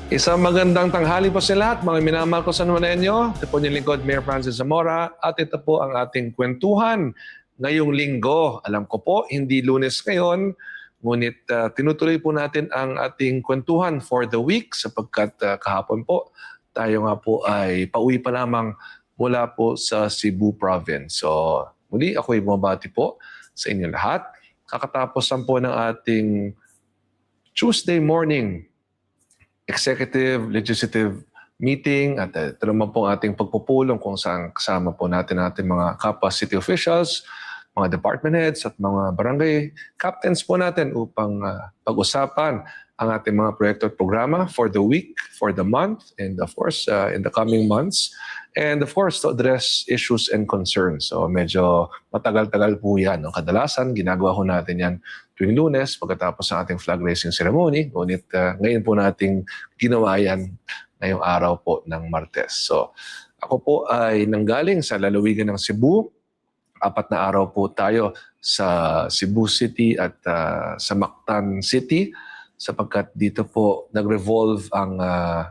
Isang magandang tanghali po sa lahat, mga minamahal ko sa Manenyo. Ito po yung lingkod, Mayor Francis Zamora. At ito po ang ating kwentuhan ngayong linggo. Alam ko po, hindi Lunes ngayon, ngunit tinutuloy po natin ang ating kwentuhan for the week sapagkat kahapon po, tayo nga po ay pauwi pa lamang mula po sa Cebu Province. So muli ako'y bumabati po sa inyo lahat. Kakatapos lang po ng ating Tuesday morning executive, legislative meeting at ito naman po ang ating pagpupulong kung saan kasama po natin mga kapwa city officials, mga department heads at mga barangay captains po natin upang pag-usapan ang ating mga proyekto at programa for the week, for the month, and of course in the coming months. And of course, to address issues and concerns. So medyo matagal-tagal po yan. No? Kadalasan, ginagawa ho natin yan tuwing Lunes pagkatapos ng ating flag raising ceremony. Ngunit ngayon po nating ginawa yan ngayong araw po ng Martes. So ako po ay nanggaling sa lalawigan ng Cebu. 4 na araw po tayo sa Cebu City at sa Mactan City sapagkat dito po nag-revolve ang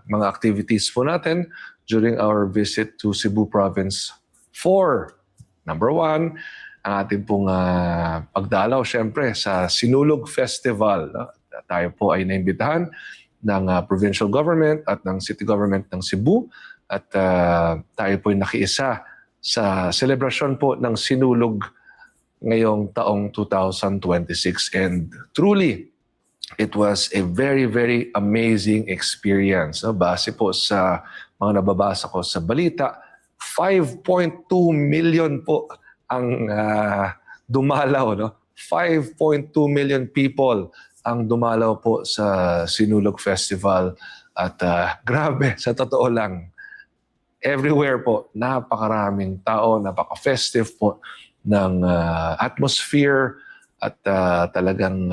mga activities po natin during our visit to Cebu Province for number 1, ang ating pong pagdalaw syempre sa Sinulog Festival. No? Tayo po ay naimbitahan ng provincial government at ng city government ng Cebu at tayo po ay nakiisa sa celebration po ng Sinulog ngayong taong 2026 and truly it was a very, very amazing experience. No? Base po sa mga nababasa ko sa balita, 5.2 million po ang dumalaw. No? 5.2 million people ang dumalaw po sa Sinulog Festival. At grabe, sa totoo lang, everywhere po, napakaraming tao, napaka-festive po ng atmosphere, at talagang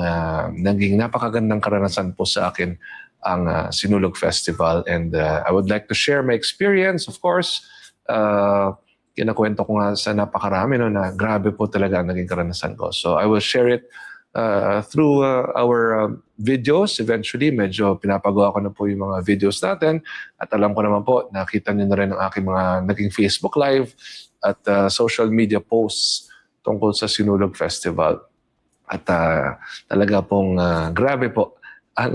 naging napakagandang karanasan po sa akin ang Sinulog Festival. And I would like to share my experience, of course. Kinakwento ko nga sa napakarami na grabe po talaga ang naging karanasan ko. So I will share it through our videos. Eventually, medyo pinapagawa ko na po yung mga videos natin. At alam ko naman po, nakita niyo na rin ang aking mga naging Facebook Live at social media posts tungkol sa Sinulog Festival. At talaga pong grabe po ang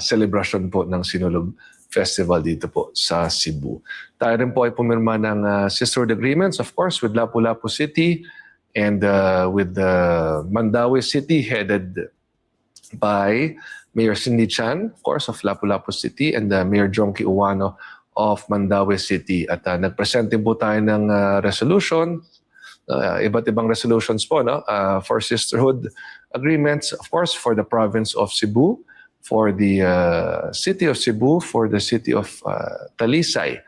celebration po ng Sinulog Festival dito po sa Cebu. Tayo rin po ay pumirma ng sisterhood agreements, of course, with Lapu-Lapu City and with Mandaue City headed by Mayor Cindy Chan, of course, of Lapu-Lapu City and Mayor Jonky Uwano of Mandaue City. At nagpresente po tayo ng resolution, iba't ibang resolutions po for sisterhood agreements, of course, for the province of Cebu, for the city of Cebu, for the city of Talisay.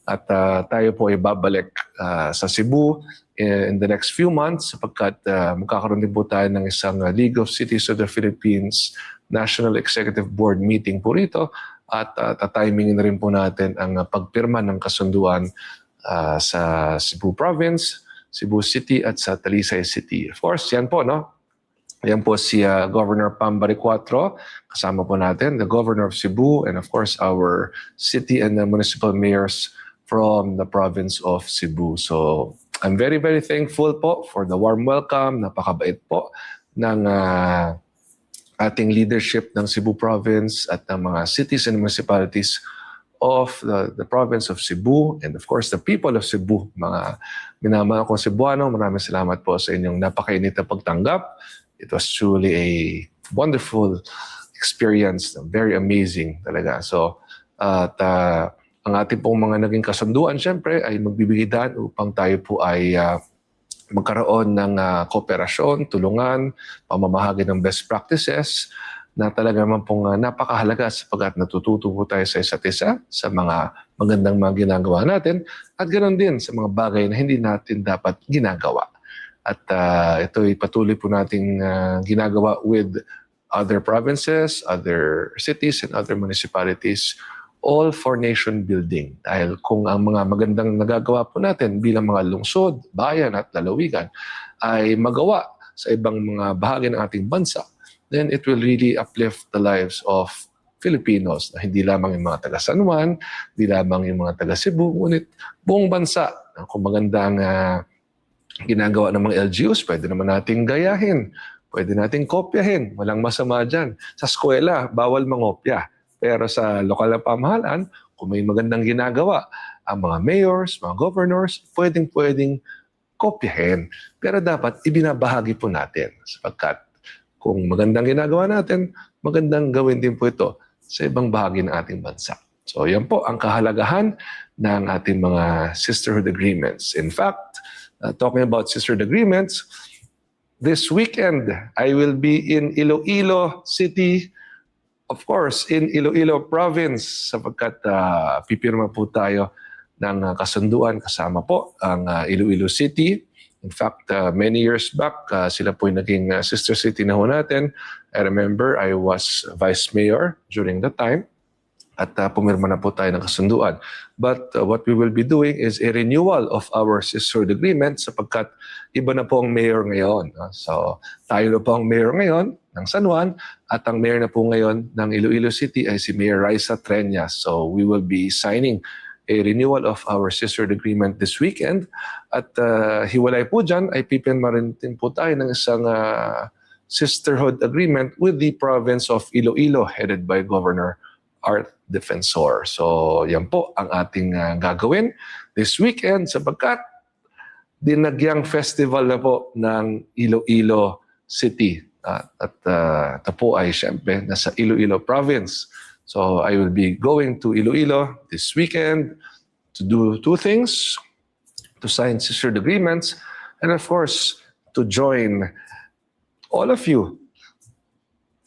At tayo po ay babalik sa Cebu in the next few months sapagkat magkakaroon din po tayo ng isang League of Cities of the Philippines National Executive Board meeting po rito at tatimingin na rin po natin ang pagpirma ng kasunduan sa Cebu Province, Cebu City at sa Talisay City. Of course, yan po, no? Yan po si Governor Pam Baricuatro. Kasama po natin, the Governor of Cebu and of course our city and the municipal mayors from the province of Cebu. So, I'm very, very thankful po for the warm welcome. Napakabait po ng ating leadership ng Cebu Province at ng mga cities and municipalities of the province of Cebu and of course the people of Cebu. Mga minamahal kong Cebuano, maraming salamat po sa inyong napakainit na pagtanggap. It was truly a wonderful experience, very amazing talaga. So ang ating pong mga naging kasunduan syempre ay magbibigay daan upang tayo po ay magkaroon ng kooperasyon, tulungan, pamamahagi ng best practices na talaga naman pong napakahalaga sapagkat natututo po tayo sa isa't isa sa mga magandang mga ginagawa natin at ganoon din sa mga bagay na hindi natin dapat ginagawa. At ito'y patuloy po nating ginagawa with other provinces, other cities, and other municipalities, all for nation building. Dahil kung ang mga magandang nagagawa po natin bilang mga lungsod, bayan at lalawigan ay magawa sa ibang mga bahagi ng ating bansa, then it will really uplift the lives of Filipinos. Hindi lamang yung mga taga San Juan, hindi lamang yung mga taga Cebu, ngunit buong bansa. Kung magandang ginagawa ng mga LGUs, pwede naman nating gayahin. Pwede nating kopyahin. Walang masama dyan. Sa eskwela, bawal mangopya. Pero sa lokal na pamahalaan, kung may magandang ginagawa, ang mga mayors, mga governors, pwedeng kopyahin. Pero dapat ibinabahagi po natin sapagkat kung magandang ginagawa natin, magandang gawin din po ito sa ibang bahagi ng ating bansa. So yan po ang kahalagahan ng ating mga sisterhood agreements. In fact, talking about sisterhood agreements, this weekend I will be in Iloilo City, of course, in Iloilo Province sapagkat pipirma po tayo ng kasunduan kasama po ang Iloilo City. In fact, many years back, sila po yung naging sister city na ho natin. I remember I was vice mayor during that time at pumirma na po tayo ng kasunduan. But what we will be doing is a renewal of our sisterhood agreement sapagkat iba na po ang mayor ngayon. So tayo na po ang mayor ngayon ng San Juan at ang mayor na po ngayon ng Iloilo City ay si Mayor Raisa Treñas. So we will be signing a renewal of our sisterhood agreement this weekend. At hiwalay po dyan ay pipirma rin din po tayo ng isang sisterhood agreement with the province of Iloilo headed by Governor Art Defensor. So yan po ang ating gagawin this weekend sapagkat dinagyang festival na po ng Iloilo City. At ito po ay siyempre nasa Iloilo Province. So I will be going to Iloilo this weekend to do two things, to sign sisterhood agreements, and of course, to join all of you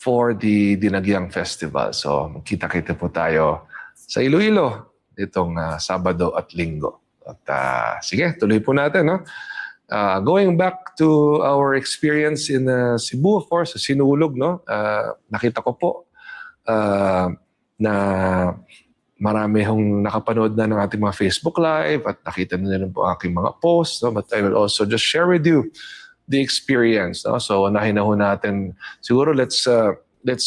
for the Dinagyang Festival. So magkita-kita po tayo sa Iloilo itong Sabado at Linggo. At sige, tuloy po natin. No? Going back to our experience in Cebu, of course, sa Sinulog, no? Nakita ko po na marami hong nakapanood na ng ating mga Facebook Live at nakita na rin po aking mga posts. No? But I will also just share with you the experience. No? So unahin na ho natin. Siguro let's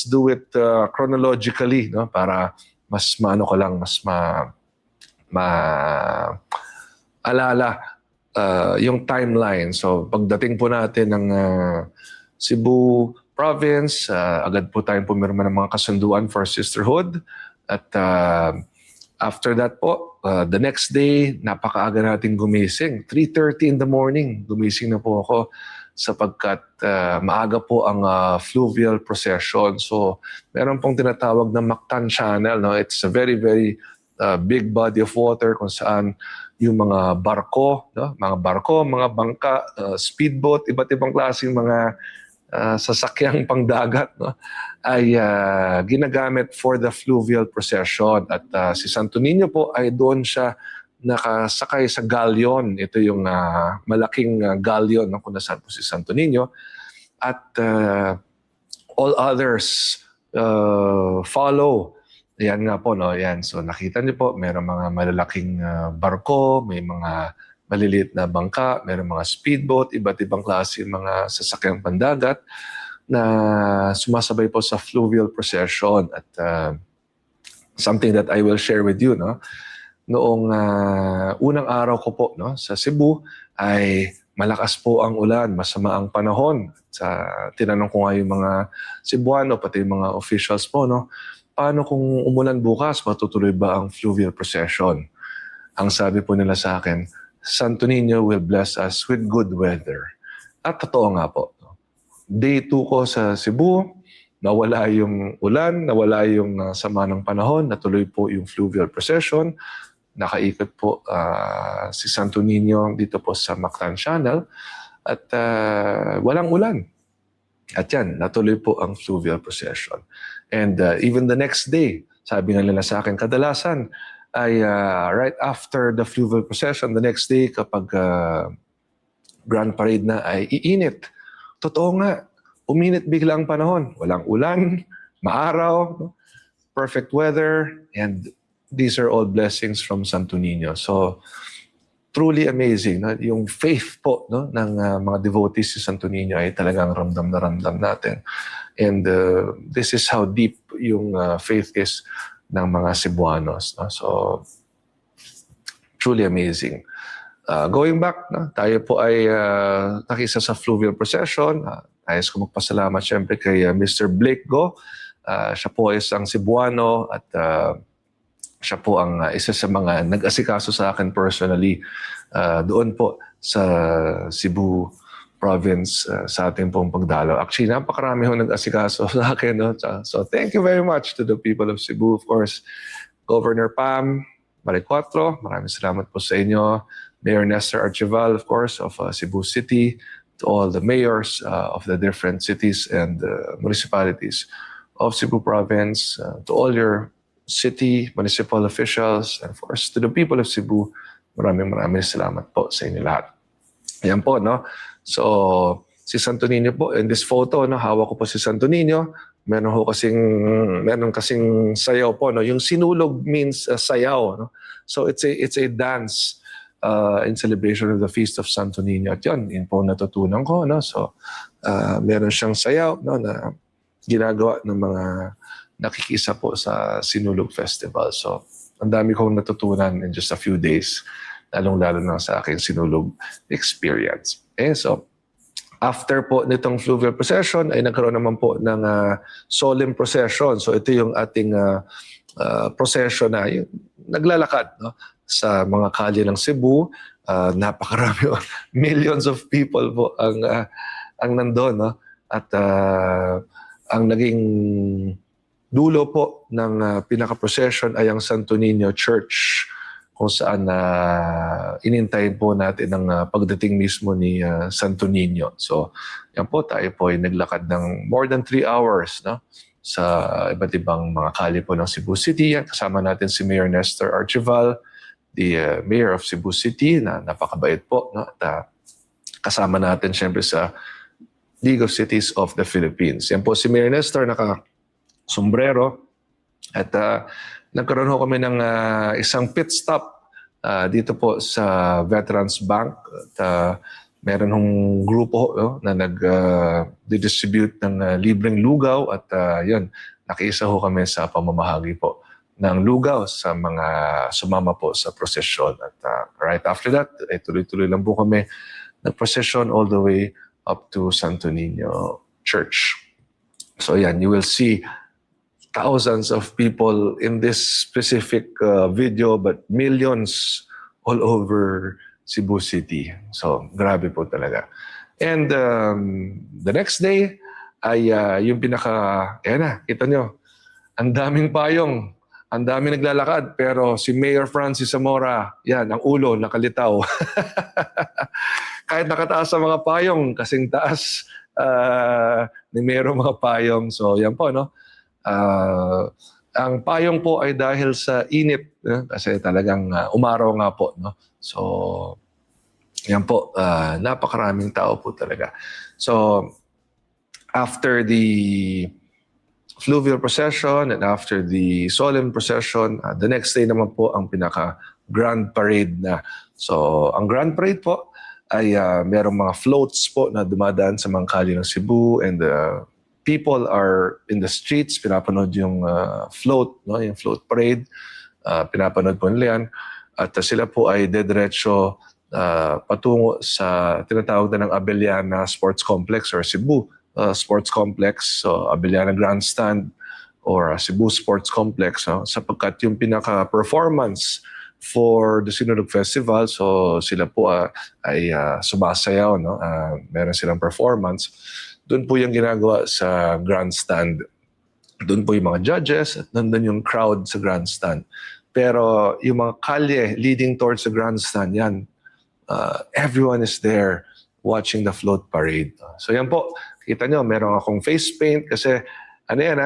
do it chronologically, no? Para mas maano ko lang, mas alala yung timeline. So pagdating po natin ng Cebu Province, agad po tayong pumirma ng mga kasunduan for sisterhood. At after that po, the next day, napakaaga natin gumising. 3:30 in the morning, gumising na po ako sapagkat maaga po ang fluvial procession. So meron pong tinatawag na Mactan Channel. No? It's a very, very big body of water kung saan yung mga barko, no? Mga bangka, speedboat, iba't ibang klaseng mga sasakyang pangdagat, no? Ay ginagamit for the fluvial procession. At si Santo Niño po ay doon siya nakasakay sa galleon. Ito yung malaking galleon, no? Kung nasaan po si Santo Niño. At all others follow. Yan nga po, no? Yan. So nakita niyo po, mayroong mga malalaking barko, may mga maliliit na bangka, mayroong mga speedboat, iba't ibang klase mga sasakyang pandagat na sumasabay po sa fluvial procession. At something that I will share with you, no? Noong unang araw ko po, no, sa Cebu ay malakas po ang ulan, masama ang panahon. Tinanong ko nga yung mga Cebuano, pati yung mga officials po, no? Paano kung umulan bukas, matutuloy ba ang fluvial procession? Ang sabi po nila sa akin, Santo Niño will bless us with good weather. At totoo nga po. Day 2 ko sa Cebu, nawala yung ulan, nawala yung sama ng panahon, natuloy po yung fluvial procession. Nakaikot po si Santo Niño dito po sa Mactan Channel at walang ulan. At yan, natuloy po ang fluvial procession. And even the next day, sabi nga nila sa akin, kadalasan ay right after the fluvial procession, the next day kapag Grand Parade na ay iinit. Totoo nga, uminit bigla ang panahon. Walang ulan, maaraw, perfect weather, and these are all blessings from Santo Niño. So, truly amazing. No? Yung faith po, no, ng mga devotees si Santo Niño ay talagang ramdam na ramdam natin. And this is how deep yung faith is ng mga Cebuanos. No? So, truly amazing. Going back, no, tayo po ay nakisa sa fluvial procession. Nais ko magpasalamat syempre kay Mr. Blake Go. Siya po ay isang Cebuano at siya po ang isa sa mga nag-asikaso sa akin personally doon po sa Cebu province sa ating pong pagdalo. Actually, napakarami hong nag-asikaso sa akin. No? So thank you very much to the people of Cebu. Of course, Governor Pam Maricuatro, maraming salamat po sa inyo. Mayor Nestor Archival, of course, of Cebu City, to all the mayors of the different cities and municipalities of Cebu Province, to all your city, municipal officials, and of course, to the people of Cebu, maraming salamat po sa inyo lahat. Ayan po, no? So, si Santo Niño po, in this photo, no, hawak ko po si Santo Niño. Meron kasing sayaw po, no? Yung sinulog means sayaw, no? So, it's a dance in celebration of the Feast of Santo Niño. At yun po natutunan ko, no? So, meron siyang sayaw, no, na ginagawa ng mga nakikisa po sa Sinulog Festival. So, ang dami kong natutunan in just a few days, lalong-lalo na sa aking Sinulog experience. So, after po nitong fluvial procession, ay nagkaroon naman po ng solemn procession. So, ito yung ating procession na yung naglalakad, no, sa mga kalye ng Cebu. Napakarami, millions of people po ang nandun. No? At ang naging dulo po ng pinaka-procession ay ang Santo Niño Church, kung saan inintayin po natin ang pagdating mismo ni Santo Niño. So, yan po, tayo po ay naglakad ng more than 3 hours, no? Sa iba't ibang mga kalye po ng Cebu City. Kasama natin si Mayor Nestor Archival, the Mayor of Cebu City, na napakabait po. No? At kasama natin siyempre sa League of Cities of the Philippines. Yan po si Mayor Nestor, naka-sombrero. At nagkaroon ho kami ng isang pit stop dito po sa Veterans Bank. At meron hong grupo, no, na nag-distribute ng libreng lugaw. At yun, nakiisa ho kami sa pamamahagi po ng lugaw sa mga sumama po sa prosesyon. At right after that, tuloy-tuloy lang po kami nag-procession all the way up to Santo Niño Church. So yan, you will see thousands of people in this specific video, but millions all over Cebu City. So grabe po talaga. And the next day ay yung ayan na, kita nyo, ang daming payong. Ang dami naglalakad, pero si Mayor Francis Zamora, yan, ang ulo, nakalitaw. Kahit nakataas sa mga payong, kasing taas ni Mayor mga payong. So yan po, no? Ang payong po ay dahil sa init, kasi talagang umaraw nga po, no? So, yan po, napakaraming tao po talaga. So, after the fluvial procession and after the solemn procession, the next day naman po ang pinaka-grand parade na. So, ang grand parade po ay merong mga floats po na dumadaan sa mga kalye ng Cebu, and people are in the streets, pinapanood yung float, no? Yung float parade, pinapanood po nila yan. At sila po ay dediretso patungo sa tinatawag na ng Abellana Sports Complex or Cebu Sports Complex, so Abellana Grandstand or Cebu Sports Complex, no? Sapagkat yung pinaka-performance for the Sinulog Festival, so sila po ay sumasayaw, no? Meron silang performance. Doon po yung ginagawa sa grandstand. Doon po yung mga judges at nandun yung crowd sa grandstand. Pero yung mga kalye leading towards the grandstand, yan, everyone is there watching the float parade. So yan po, kita nyo, meron akong face paint kasi ano yan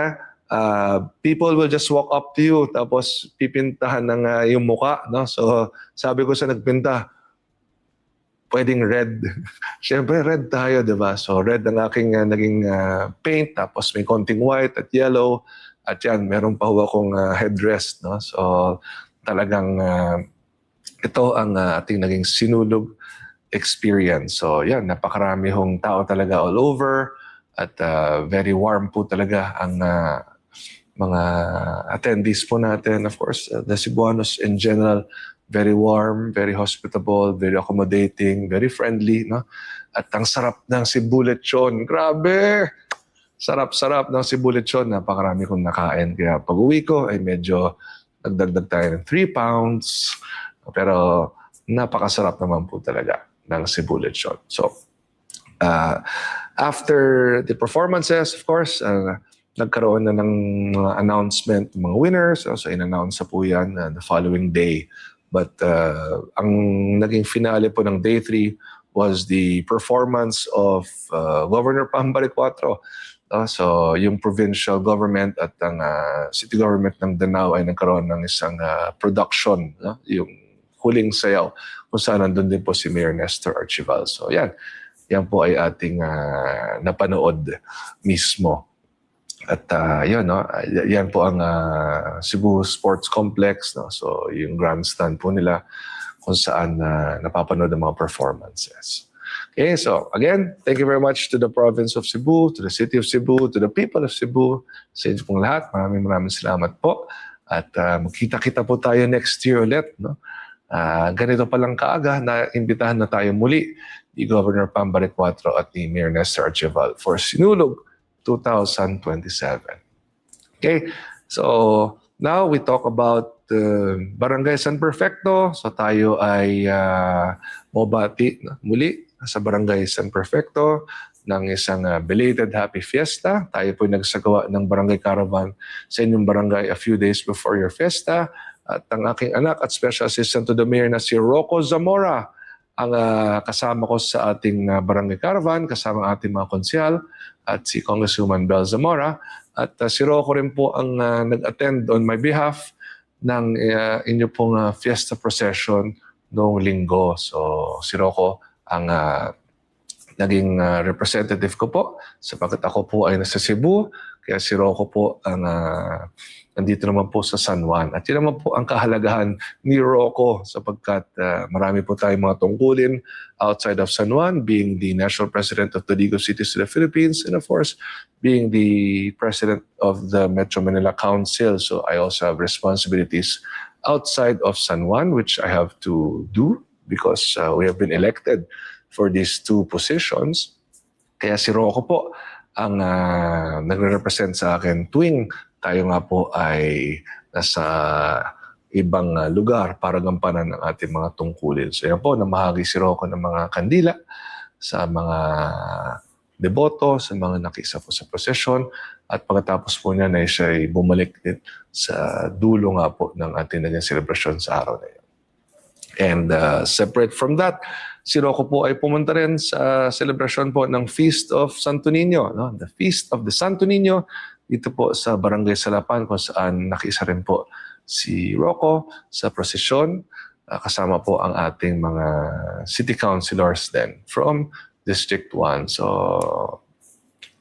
people will just walk up to you tapos pipintahan ng yung muka. No? So sabi ko sa nagpinta, pwedeng red. Siyempre red tayo, di ba? So red ang aking naging paint, tapos may konting white at yellow. At yan, meron pa ho akong headrest. No? So talagang ito ang ating naging Sinulog experience. So yan, napakarami hong tao talaga all over. at very warm po talaga ang mga attendees po natin. Of course, the Cebuanos in general, very warm, very hospitable, very accommodating, very friendly, no? At ang sarap ng Cebu lechon. Grabe! Sarap-sarap ng Cebu lechon. Napakarami kong nakain. Kaya pag uwi ko ay medyo nagdagdag tayo ng 3 pounds. Pero napakasarap naman po talaga ng Cebu lechon. So, after the performances, of course, nagkaroon na ng mga announcement, mga winners. So, in-announce na po yan the following day. But ang naging finale po ng day 3 was the performance of Governor Pambari Cuatro. So, yung provincial government at ang city government ng Danao ay nagkaroon ng isang production, no? Yung huling sayaw, kung saan nandun din po si Mayor Nestor Archival. So, yan. Yan po ay ating napanood mismo. At yun, no? Yan po ang Cebu Sports Complex. No? So, yung grandstand po nila kung saan napapanood ang mga performances. Okay, so again, thank you very much to the province of Cebu, to the city of Cebu, to the people of Cebu. Sa inyo pong lahat, maraming salamat po. At magkita-kita po tayo next year ulit. No? Ganito palang kaaga na imbitahan na tayo muli ni Governor Pambari Cuatro at ni Mayor Nestor Archival for Sinulog 2027. Okay, so now we talk about Barangay San Perfecto. So tayo ay mabati muli sa Barangay San Perfecto ng isang belated Happy Fiesta. Tayo po nagsagawa ng Barangay Caravan sa inyong barangay a few days before your fiesta. At ang aking anak at special assistant to the mayor na si Rocco Zamora ang kasama ko sa ating Barangay Caravan, kasama ang ating mga konsyal at si Congresswoman Bel Zamora. At si Rocco rin po ang nag-attend on my behalf ng inyo pong fiesta procession noong linggo. So si Rocco ang naging representative ko po sapagkat ako po ay nasa Cebu. Kaya si Rocco po ang nandito naman po sa San Juan. At yun naman po ang kahalagahan ni Rocco sapagkat marami po tayong mga tungkulin outside of San Juan, being the National President of the League of Cities of the Philippines and of course, being the President of the Metro Manila Council. So I also have responsibilities outside of San Juan which I have to do because we have been elected for these 2 positions. Kaya si Rocco po ang nagre-represent sa akin tuwing tayo nga po ay nasa ibang lugar para gampanan ng ating mga tungkulin. So yan po, namahagi si Rocco ng mga kandila sa mga deboto, sa mga nakisa po sa prosesyon at pagkatapos po niya na siya ay bumalik din sa dulo nga po ng ating naging selebrasyon sa araw na yun. And separate from that, si Rocco po ay pumunta rin sa celebration po ng Feast of Santo Niño. No? The Feast of the Santo Niño dito po sa Barangay Salapan kung saan nakisa rin po si Rocco sa prosesyon. Kasama po ang ating mga city councilors din from District 1. So,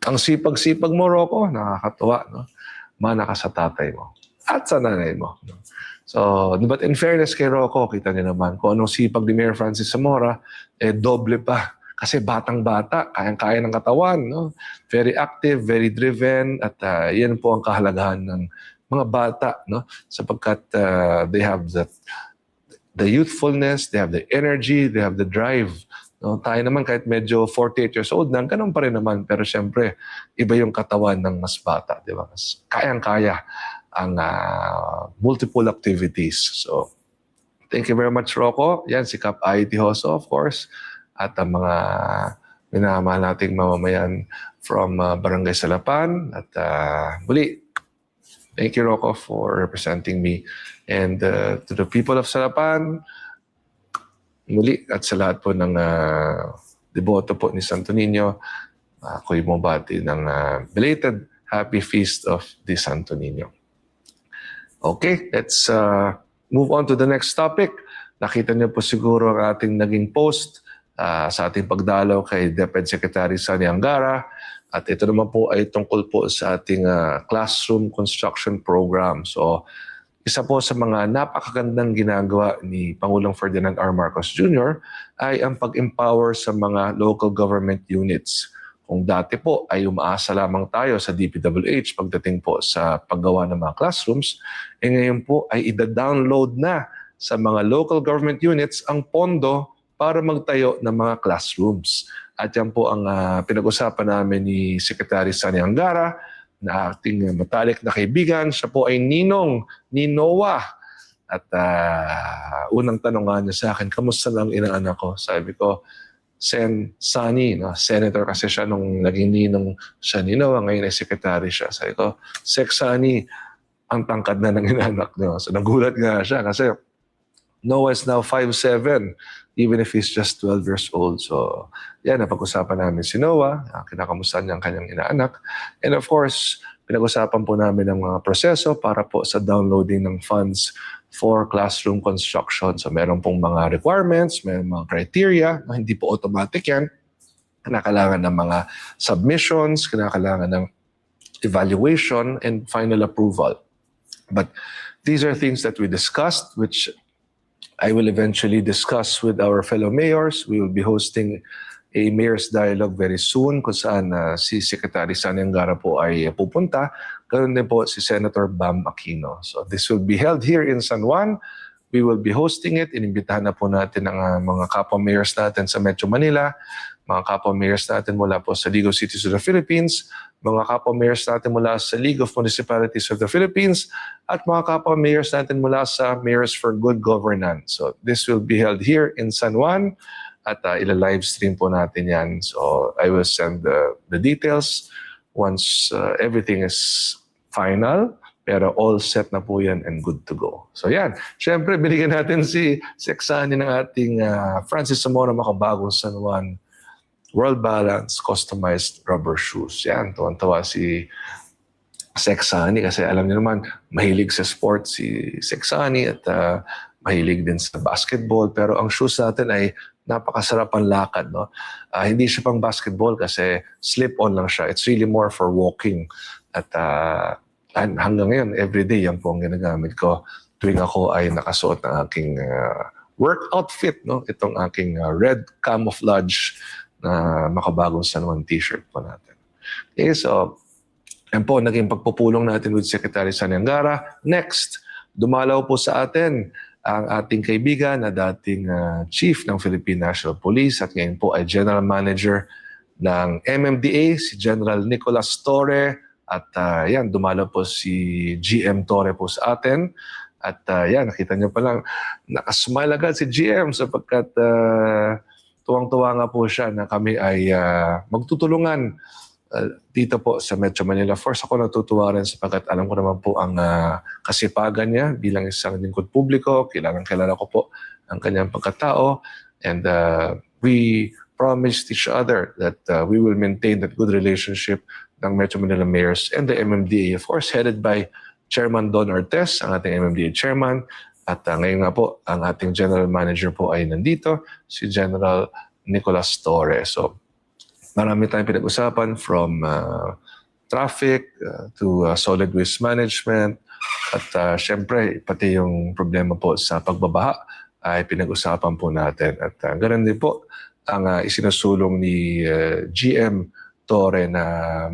ang sipag-sipag mo, Rocco, nakakatuwa. No? Mana ka sa tatay mo at sa nanay mo. No? So, but in fairness kay Rocco, kita niyo naman kung anong sipag ni Mayor Francis Zamora, doble pa. Kasi batang-bata, kayang-kaya ng katawan. No? Very active, very driven, at yan po ang kahalagahan ng mga bata. No? Sapagkat they have the youthfulness, they have the energy, they have the drive. No? Tayo naman kahit medyo 48 years old na, ganun pa rin naman. Pero siyempre, iba yung katawan ng mas bata. Di ba? Mas kayang-kaya ang multiple activities. So, thank you very much, Rocco. Yan, si Cap IT Hoso, of course. At ang mga minamahal nating mamamayan from Barangay Salapan. At muli, thank you, Rocco, for representing me. And to the people of Salapan, muli, at sa lahat po ng deboto po ni Santo Niño, ako'y mabati ng belated Happy Feast of the Santo Niño. Okay, let's move on to the next topic. Nakita niyo po siguro ang ating naging post sa ating pagdalaw kay DepEd Secretary Sani Angara. At ito naman po ay tungkol po sa ating classroom construction program. So, isa po sa mga napakagandang ginagawa ni Pangulong Ferdinand R. Marcos Jr. ay ang pag-empower sa mga local government units Kung dati po ay umaasa lamang tayo sa DPWH pagdating po sa paggawa ng mga classrooms, ngayon po ay ida-download na sa mga local government units ang pondo para magtayo ng mga classrooms. At yan po ang pinag-usapan namin ni Secretary Sani Angara, na ating matalik na kaibigan. Siya po ay ninong ni Noah. At unang tanong nga niya sa akin, kamusta lang inaanak ko? Sabi ko, Sen Sani, no? Senator kasi siya nung naging ninong siya ni Noah, ngayon ay secretary siya. Sabi ko, Sek Sani, ang tangkad na ng inanak niyo. So nagulat nga siya kasi Noah is now 5'7", even if he's just 12 years old. So yan, napag-usapan namin si Noah, kinakamusta niya ang kanyang inaanak. And of course, pinag-usapan po namin ang mga proseso para po sa downloading ng funds for classroom construction. So meron pong mga requirements, meron mga criteria, hindi po automatic yan. Kinakailangan ng mga submissions, kinakailangan ng evaluation, and final approval. But these are things that we discussed, which I will eventually discuss with our fellow mayors. We will be hosting a Mayor's Dialogue very soon kung saan si Secretary Sani Angara po ay pupunta. Ganoon din po si Senator Bam Aquino. So this will be held here in San Juan. We will be hosting it. Inimbitahan na po natin ang mga kapwa mayors natin sa Metro Manila, mga kapwa mayors natin mula po sa League of Cities of the Philippines, mga kapwa mayors natin mula sa League of Municipalities of the Philippines, at mga kapwa mayors natin mula sa Mayors for Good Governance. So this will be held here in San Juan. At ila-live stream po natin yan. So I will send the details once everything is final. Pero all set na po yan and good to go. So yan. Siyempre, binigyan natin si Seksani ng ating Francis Zamora Makabagong San Juan World Balance Customized Rubber Shoes. Yan. Tuwan-tawa si Seksani kasi alam niyo naman, mahilig sa sports si Seksani at mahilig din sa basketball. Pero ang shoes natin ay napakasarap ang lakad, no? Hindi siya pang basketball kasi slip-on lang siya. It's really more for walking. At hanggang ngayon, everyday, yan po ang ginagamit ko tuwing ako ay nakasuot ng aking work outfit, no? Itong aking red camouflage na Makabagong San Juan t-shirt po natin. Okay, so yan po, naging pagpupulong natin with Secretary Sani Angara. Next, dumalaw po sa atin ang ating kaibigan na dating chief ng Philippine National Police at ngayon po ay General Manager ng MMDA, si General Nicolas Torre. At yan, dumalaw po si GM Torre po sa atin. At yan, nakita niyo pa lang, nakasmile agad si GM sapagkat tuwang-tuwa nga po siya na kami ay magtutulungan dito po sa Metro Manila. First, ako natutuwa rin sapagkat alam ko naman po ang kasipagan niya bilang isang lingkod publiko. Kilala ko po ang kanyang pagkatao. And we promised each other that we will maintain that good relationship ng Metro Manila Mayors and the MMDA. Of course, headed by Chairman Don Ortez, ang ating MMDA Chairman. At ngayon nga po, ang ating General Manager po ay nandito, si General Nicolas Torre. So, marami tayong pinag-usapan from traffic to solid waste management at syempre pati yung problema po sa pagbabaha ay pinag-usapan po natin. At ganoon din po ang isinusulong ni GM Torre na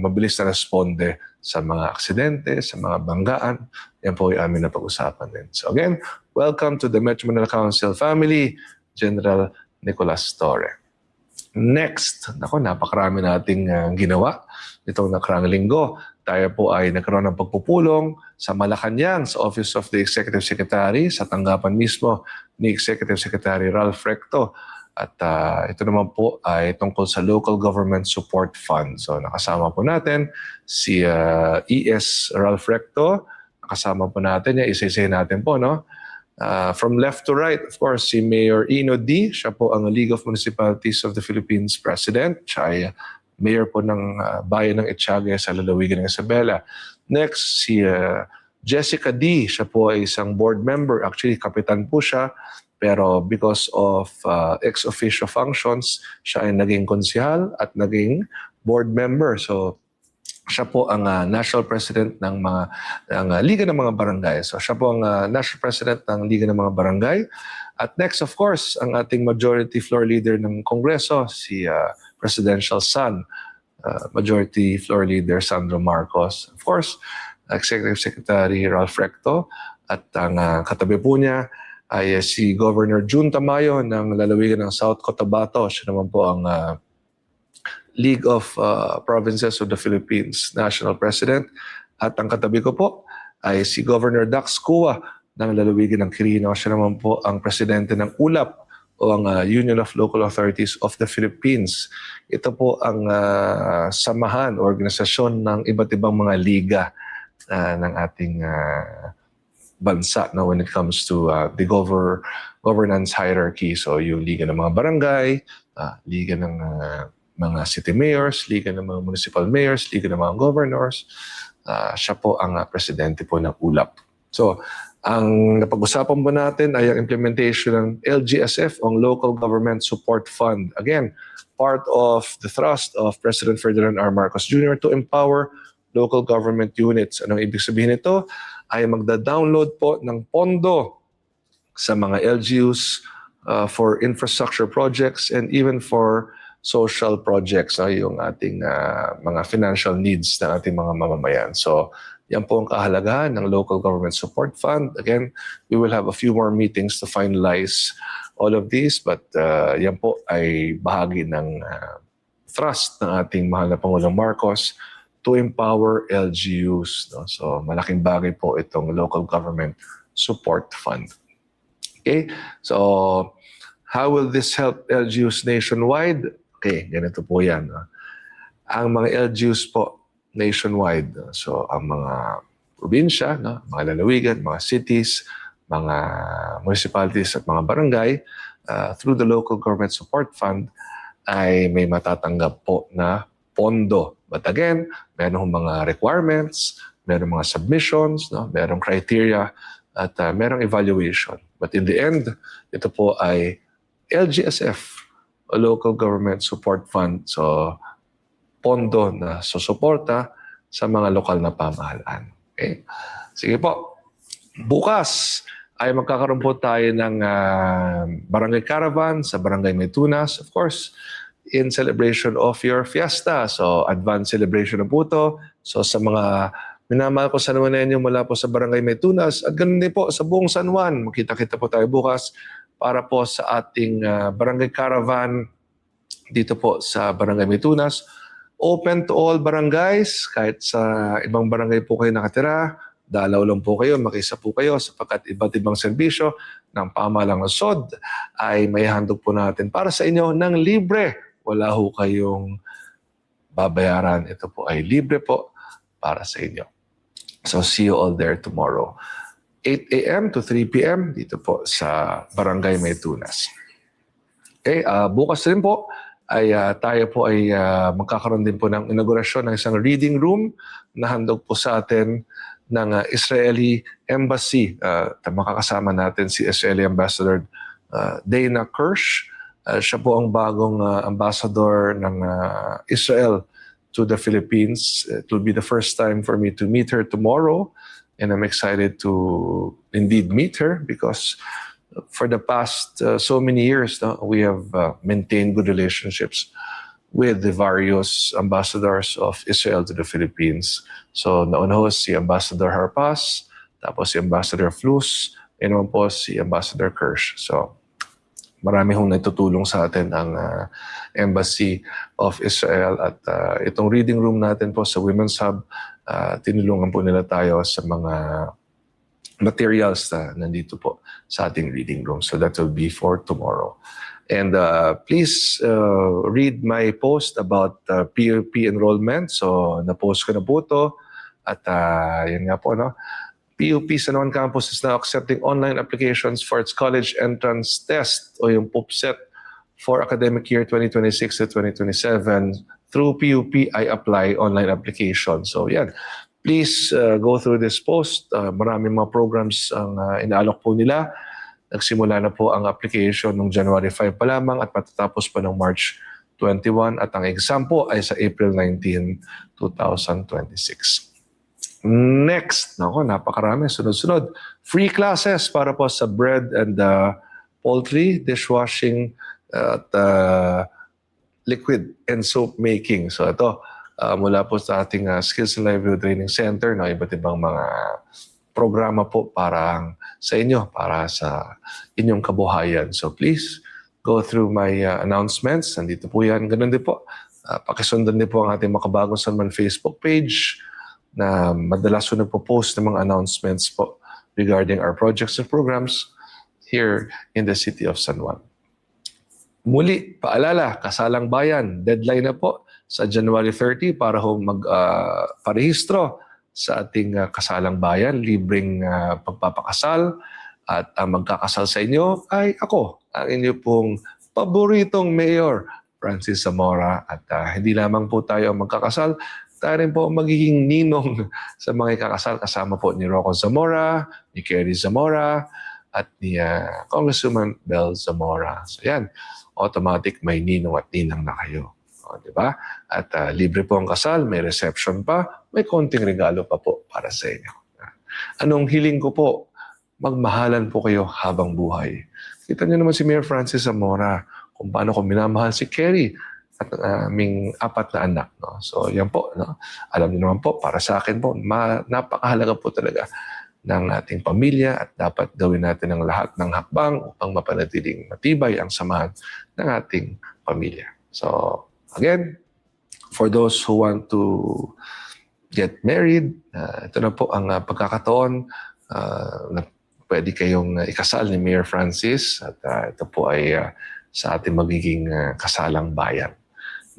mabilis na responde sa mga aksidente, sa mga banggaan. Yan po yung amin na pag-usapan din. So again, welcome to the Metro Manila Council family, General Nicolas Torre. Next, napakarami nating ginawa itong nakaraang linggo. Tayo po ay nagkaroon ng pagpupulong sa Malacanang sa Office of the Executive Secretary sa tanggapan mismo ni Executive Secretary Ralph Recto. At ito naman po ay tungkol sa Local Government Support Fund. So nakasama po natin si ES Ralph Recto. Nakasama po natin, isa-isa natin po, no? From left to right, of course, si Mayor Ino D. Siya po ang League of Municipalities of the Philippines President. Siya ay mayor po ng bayan ng Etiaga sa lalawigan ng Isabela. Next, si Jessica D. Siya po ay isang board member. Actually, kapitan po siya. Pero because of ex officio functions, siya ay naging konsehal at naging board member. So, siya po ang national president ng Liga ng mga Barangay. So siya po ang national president ng Liga ng mga Barangay. At next, of course, ang ating majority floor leader ng Kongreso, si presidential son Majority Floor Leader Sandro Marcos. Of course, Executive Secretary Ralph Recto, at ang katabi po niya ay si Governor Jun Tamayo ng lalawigan ng South Cotabato. Siya naman po ang League of Provinces of the Philippines National President. At ang katabi ko po ay si Governor Dax Cua ng lalawigan ng Quirino. Siya naman po ang presidente ng ULAP o ang Union of Local Authorities of the Philippines. Ito po ang samahan o organisasyon ng iba't ibang mga liga ng ating bansa when it comes to the governance hierarchy. So yung liga ng mga barangay, liga ng mga city mayors, liga ng mga municipal mayors, liga ng mga governors. Siya po ang presidente po ng ULAP. So ang napag-usapan po natin ay ang implementation ng LGSF, ang Local Government Support Fund. Again, part of the thrust of President Ferdinand R. Marcos Jr. to empower local government units. Anong ibig sabihin nito? Ay magda-download po ng pondo sa mga LGUs for infrastructure projects and even for social projects, yung ating mga financial needs ng ating mga mamamayan. So, yan po ang kahalagahan ng Local Government Support Fund. Again, we will have a few more meetings to finalize all of these, but yan po ay bahagi ng thrust ng ating mahal na Pangulong Marcos to empower LGUs. No? So, malaking bagay po itong Local Government Support Fund. Okay? So, how will this help LGUs nationwide? Okay, ganito po yan. No? Ang mga LGUs po nationwide, so ang mga probinsya, no? Mga lalawigan, mga cities, mga municipalities at mga barangay, through the Local Government Support Fund, ay may matatanggap po na pondo. But again, meron mga requirements, meron mga submissions, no? Merong criteria, at merong evaluation. But in the end, ito po ay LGSF, o Local Government Support Fund. So, pondo na susuporta sa mga lokal na pamahalaan. Okay? Sige po. Bukas ay magkakaroon po tayo ng barangay caravan sa Barangay Maytunas. Of course, in celebration of your fiesta. So, advance celebration na po ito. So, sa mga minamahal ko San Juanenyo mula po sa Barangay Maytunas at ganun din po sa buong San Juan. Magkita-kita po tayo bukas para po sa ating barangay caravan dito po sa Barangay Maytunas. Open to all barangays, kahit sa ibang barangay po kayo nakatira, dalaw lang po kayo, makisa po kayo sapagkat iba't ibang serbisyo ng pamahalang lungsod ay may handog po natin para sa inyo ng libre. Wala ho kayong babayaran. Ito po ay libre po para sa inyo. So see you all there tomorrow. 8 a.m. to 3 p.m. dito po sa Barangay Maytunas. Okay, bukas rin po ay tayo po ay magkakaroon din po ng inaugurasyon ng isang reading room na handog po sa atin ng Israeli Embassy. Makakasama natin si Israeli Ambassador Dana Kirsch. Siya po ang bagong ambassador ng Israel to the Philippines. It will be the first time for me to meet her tomorrow, and I'm excited to indeed meet her because for the past so many years, we have maintained good relationships with the various ambassadors of Israel to the Philippines. So nauna ho si Ambassador Harpas, tapos si Ambassador Flus, and naman po si Ambassador Kirsch. So marami hong natutulong sa atin ang Embassy of Israel at itong reading room natin po sa Women's Hub, tinulungan po nila tayo sa mga materials na nandito po sa ating reading room. So that will be for tomorrow. And please read my post about PUP enrollment. So na-post ko na po ito. At yan nga po, no? PUP San Juan Campus is now accepting online applications for its college entrance test o yung PUPSET for academic year 2026 to 2027 through PUP I Apply online application. So yan. Please go through this post. Maraming mga programs ang inaalok po nila. Nagsimula na po ang application noong January 5 pa lamang at matatapos pa ng March 21 at ang exam po ay sa April 19, 2026. Next, napakarami, sunod-sunod. Free classes para po sa bread and poultry, dishwashing, at liquid and soap making. So ito, mula po sa ating Skills and Livelihood Training Center, no, iba't ibang mga programa po para sa inyo, para sa inyong kabuhayan. So please go through my announcements. Nandito po yan. Ganun din po. Pakisundan din po ang ating Makabagong San Juan Facebook page na madalas po nagpo-post ng mga announcements po regarding our projects and programs here in the city of San Juan. Muli, paalala, Kasalang Bayan, deadline na po sa January 30 para parehistro sa ating Kasalang Bayan, libreng pagpapakasal, at ang magkakasal sa inyo ay ako, ang inyo pong paboritong Mayor, Francis Zamora. At hindi lamang po tayo ang magkakasal, tayo rin po magiging ninong sa mga ikakasal, kasama po ni Rocco Zamora, ni Kerry Zamora, at ni Congresswoman Bel Zamora. So yan, automatic may ninong at ninang na kayo. O, diba? At libre po ang kasal, may reception pa, may konting regalo pa po para sa inyo. Anong hiling ko po? Magmahalan po kayo habang buhay. Kita niyo naman si Mayor Francis Zamora kung paano ko minamahal si Kerry at aming 4 na anak. No? So yan po. No? Alam niyo naman po, para sa akin po, napakahalaga po talaga ng ating pamilya at dapat gawin natin ang lahat ng hakbang upang mapanatiling matibay ang samahan ng ating pamilya. So again, for those who want to get married, ito na po ang pagkakataon na pwede kayong ikasal ni Mayor Francis at ito po ay sa ating magiging kasalang bayan.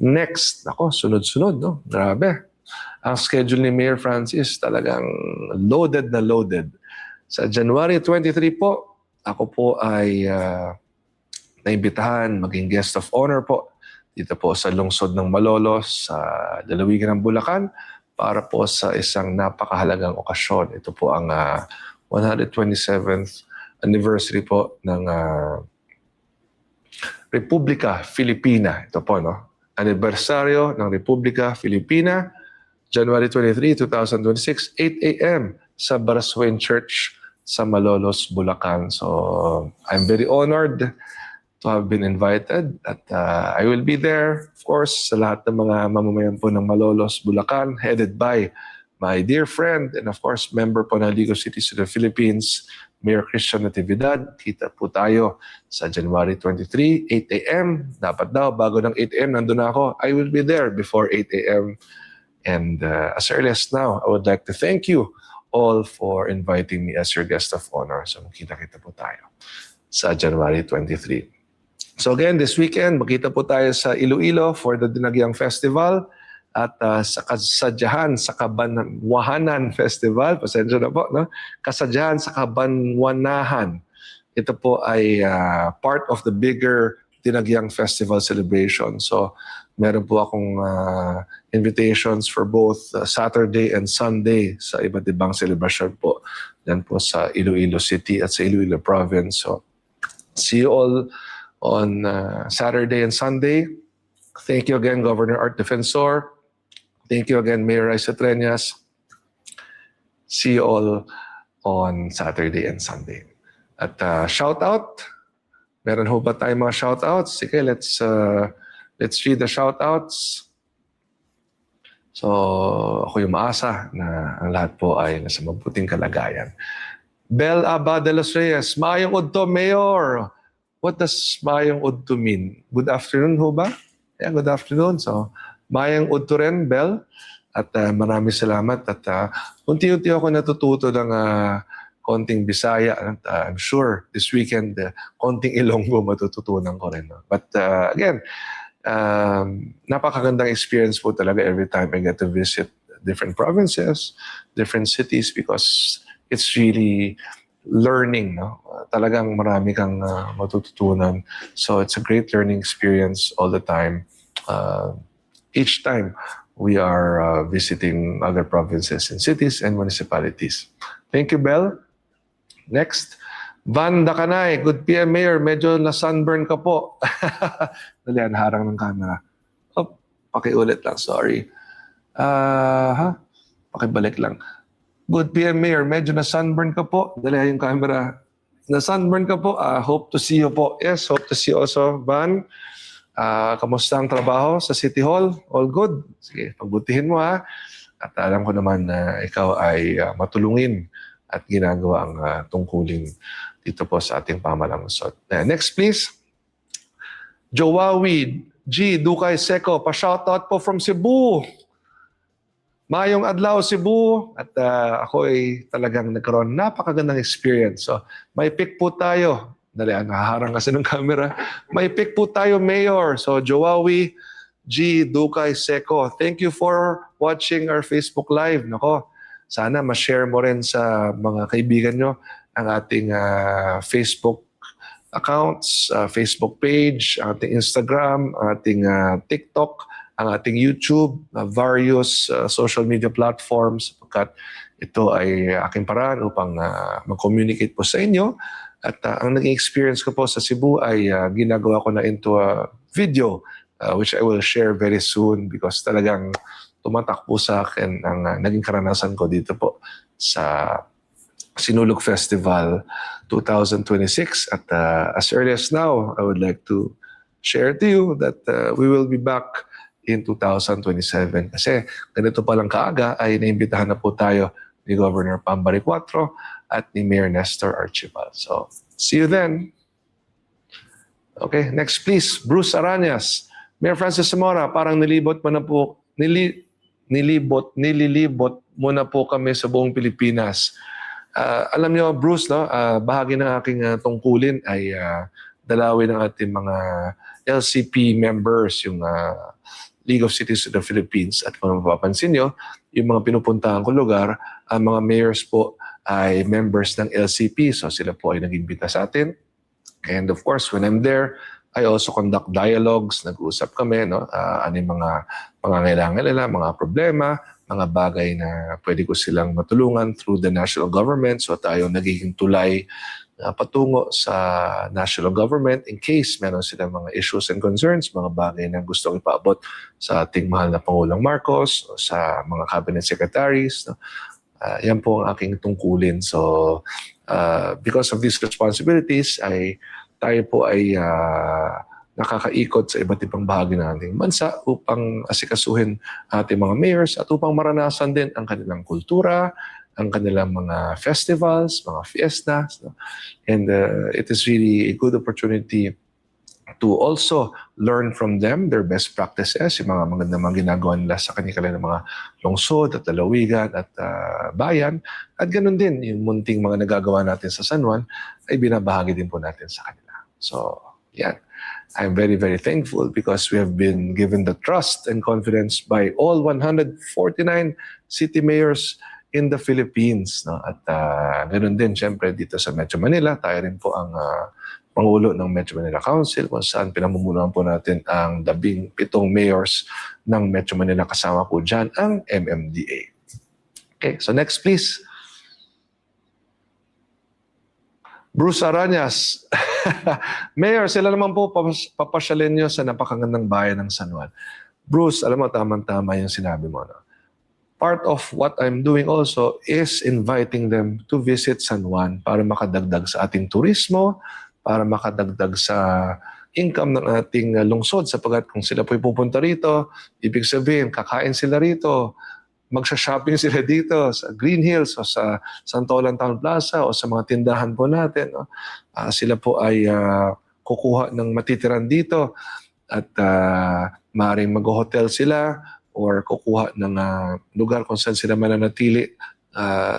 Next, ako, sunod-sunod, no? Grabe. Ang schedule ni Mayor Francis talagang loaded na loaded. Sa January 23 po, ako po ay naimbitahan maging guest of honor po dito po sa lungsod ng Malolos, sa lalawigan ng Bulacan, para po sa isang napakahalagang okasyon. Ito po ang 127th anniversary po ng Republika Filipina. Ito po, no? Anibersaryo ng Republika Filipina, January 23, 2026, 8 a.m. sa Baraswain Church sa Malolos, Bulacan. So, I'm very honored to have been invited at I will be there, of course, sa lahat ng mga mamamayan po ng Malolos, Bulacan, headed by my dear friend and of course, member po ng League of Cities of the Philippines, Mayor Christian Natividad. Kita po tayo sa January 23, 8 a.m. Dapat daw, bago ng 8 a.m. nandun na ako. I will be there before 8 a.m. And as early as now, I would like to thank you all for inviting me as your guest of honor. So makita-kita po tayo sa January 23. So again, this weekend, makita po tayo sa Iloilo for the Dinagyang Festival at sa Kasadyahan sa Kabanwahanan Festival. Pasensya na po, no? Kasadyahan sa Kabanwanahan. Ito po ay part of the bigger Dinagyang Festival celebration. So meron po akong invitations for both Saturday and Sunday sa iba't ibang celebration po. Yan po sa Iloilo City at sa Iloilo Province. So see you all on Saturday and Sunday. Thank you again, Governor Art Defensor. Thank you again, Mayor Raisa Treñas. See you all on Saturday and Sunday. At shout out. Meron ho ba tayong mga shout outs? Sige, let's read the shout outs. So, ako yung maasa na ang lahat po ay nasa mabuting kalagayan. Bel Abad de los Reyes, Mayong Udto, Mayor. What does Mayong Udto mean? Good afternoon ho ba? Yeah, good afternoon. So, Mayang Udto rin, Bel. At maraming salamat. At unti-unti ako natututo ng konting Bisaya. At I'm sure this weekend, konting Ilonggo matututunan ko rin. No? But again, napakagandang experience po talaga every time I get to visit different provinces, different cities, because it's really learning. No? Talagang marami kang matututunan. So it's a great learning experience all the time. Each time we are visiting other provinces and cities and municipalities. Thank you, Bel. Next, Van Dakanay. Good PM, Mayor. Medyo na-sunburn ka po. Dali, harang ng camera. Oh, pakiulit lang. Sorry. Pakibalik lang. Good PM, Mayor. Medyo na-sunburn ka po. Dali, yung camera. Na-sunburn ka po. Hope to see you po. Yes, hope to see you also, Van. Kamusta ang trabaho sa City Hall? All good? Sige, pagbutihin mo ha. At alam ko naman na ikaw ay matulungin at ginagawa ang tungkulin dito po sa ating pamalangsod. Next please. Joawi G. Dukay Seco, pa-shoutout po from Cebu. Mayong adlaw Cebu. At ako ay talagang nagkaroon napakagandang experience. So, may pick po tayo. Dali, nahaharang kasi ng camera. May pick po tayo, Mayor. So, Joawi G. Dukay Seco. Thank you for watching our Facebook Live. Nako, sana ma-share mo rin sa mga kaibigan nyo ang ating Facebook accounts, Facebook page, ating Instagram, ating TikTok, ang ating YouTube, various social media platforms, sapagkat ito ay aking paraan upang mag-communicate po sa inyo. At ang naging experience ko po sa Cebu ay ginagawa ko na into a video which I will share very soon because talagang tumatak po sa akin ang naging karanasan ko dito po sa Sinulog Festival 2026. At as early as now, I would like to share to you that we will be back in 2027. Kasi ganito palang kaaga ay naimbitahan na po tayo ni Governor Pambari Cuatro at ni Mayor Nestor Archibald. So, see you then. Okay, next please, Bruce Aranyas. Mayor Francis Zamora, parang nililibot mo na po kami sa buong Pilipinas. Alam niyo, Bruce, no, bahagi ng aking tungkulin ay dalawin ng ating mga LCP members, yung League of Cities of the Philippines. At kung mapapansin nyo, yung mga pinupuntahan ko lugar, ang mga mayors po ay members ng LCP. So sila po ay nag-imbita sa atin. And of course, when I'm there, I also conduct dialogues. Nag-uusap kami, no? Ano yung mga pangangailangan nila, mga problema, mga bagay na pwede ko silang matulungan through the national government. So tayo nagiging tulay patungo sa national government in case meron silang mga issues and concerns, mga bagay na gusto ipaabot sa ating mahal na Pangulong Marcos o sa mga cabinet secretaries. No? Yan po ang aking tungkulin. So because of these responsibilities, tayo po ay nakakaikot sa iba't ibang bahagi ng ating bansa upang asikasuhin ating mga mayors at upang maranasan din ang kanilang kultura, ang kanilang mga festivals, mga fiestas. No? And it is really a good opportunity to also learn from them, their best practices, yung mga magandang mga ginagawa nila sa kanilang mga lungsod at lalawigan at bayan. At ganun din, yung munting mga nagagawa natin sa San Juan ay binabahagi din po natin sa kanila. So, yan. I'm very, very thankful because we have been given the trust and confidence by all 149 city mayors in the Philippines. No? At ganoon din, syempre, dito sa Metro Manila, tayo rin po ang Pangulo ng Metro Manila Council kung saan pinamumunuan po natin ang 17 mayors ng Metro Manila. Kasama po dyan ang MMDA. Okay, so next please. Bruce Aranyas. Mayor, sila naman po papasyalin nyo sa napakagandang bayan ng San Juan. Bruce, alam mo, tamang-tama yung sinabi mo. No? Part of what I'm doing also is inviting them to visit San Juan para makadagdag sa ating turismo, para makadagdag sa income ng ating lungsod sapagkat kung sila po'y pupunta rito, ibig sabihin, kakain sila rito, magsha-shopping sila dito sa Green Hills o sa Santolan Town Plaza o sa mga tindahan po natin. No? Sila po ay kukuha ng matitiran dito at maaaring mag-hotel sila or kukuha ng lugar kung saan sila mananatili